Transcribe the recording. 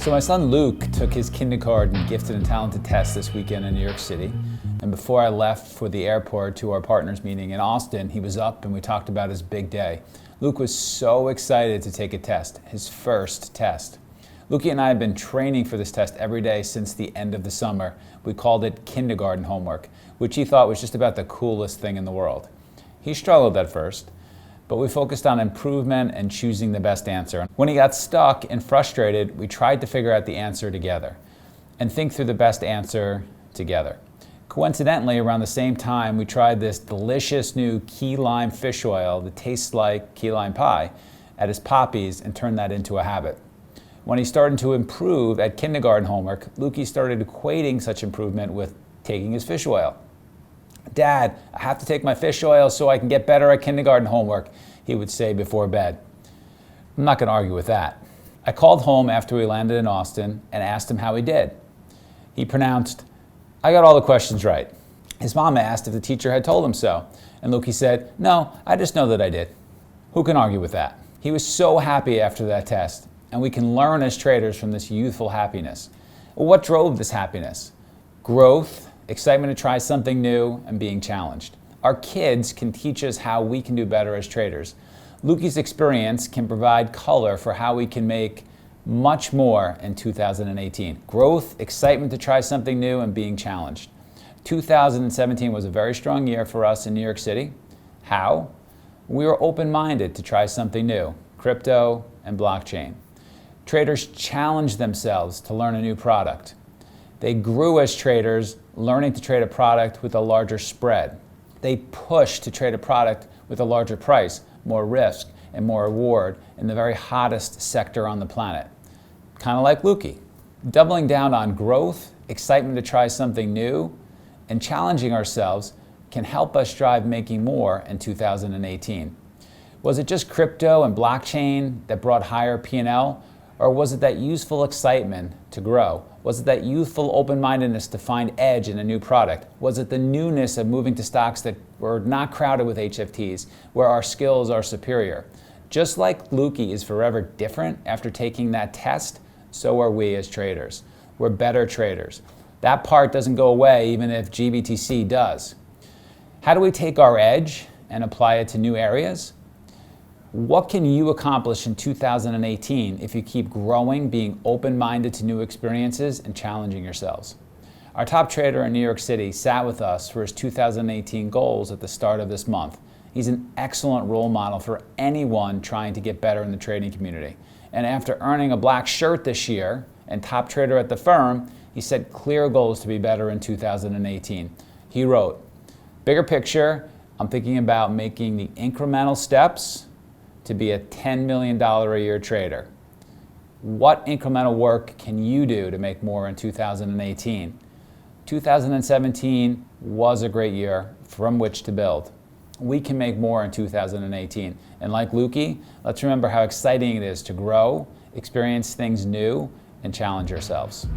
So my son Luke took his kindergarten gifted and talented test this weekend in New York City. And before I left for the airport to our partners meeting in Austin, he was up and we talked about his big day. Luke was so excited to take a test, his first test. Lukey and I have been training for this test every day since the end of the summer. We called it kindergarten homework, which he thought was just about the coolest thing in the world. He struggled at first, but we focused on improvement and choosing the best answer. When he got stuck and frustrated, we tried to figure out the answer together and think through the best answer together. Coincidentally, around the same time, we tried this delicious new key lime fish oil that tastes like key lime pie at his Poppies and turned that into a habit. When he started to improve at kindergarten homework, Lukey started equating such improvement with taking his fish oil. "Dad, I have to take my fish oil so I can get better at kindergarten homework," he would say before bed. I'm not going to argue with that. I called home after we landed in Austin and asked him how he did. He pronounced, "I got all the questions right." His mom asked if the teacher had told him so, and Lukey said, "No, I just know that I did." Who can argue with that? He was so happy after that test, and we can learn as traders from this youthful happiness. Well, what drove this happiness? Growth, excitement to try something new, and being challenged. Our kids can teach us how we can do better as traders. Lukey's experience can provide color for how we can make much more in 2018. Growth, excitement to try something new, and being challenged. 2017 was a very strong year for us in New York City. How? We were open-minded to try something new, crypto and blockchain. Traders challenged themselves to learn a new product. They grew as traders, learning to trade a product with a larger spread. They pushed to trade a product with a larger price, more risk, and more reward in the very hottest sector on the planet. Kind of like Lukey. Doubling down on growth, excitement to try something new, and challenging ourselves can help us drive making more in 2018. Was it just crypto and blockchain that brought higher P&L? Or was it that useful excitement to grow? Was it that youthful open-mindedness to find edge in a new product? Was it the newness of moving to stocks that were not crowded with HFTs, where our skills are superior? Just like Lukey is forever different after taking that test, so are we as traders. We're better traders. That part doesn't go away even if GBTC does. How do we take our edge and apply it to new areas? What can you accomplish in 2018 if you keep growing, being open-minded to new experiences, and challenging yourselves? Our top trader in New York City sat with us for his 2018 goals at the start of this month. He's an excellent role model for anyone trying to get better in the trading community. And after earning a black shirt this year and top trader at the firm, he set clear goals to be better in 2018. He wrote, "Bigger picture, I'm thinking about making the incremental steps to be a $10 million a year trader." What incremental work can you do to make more in 2018? 2017 was a great year from which to build. We can make more in 2018. And like Lukey, let's remember how exciting it is to grow, experience things new, and challenge ourselves.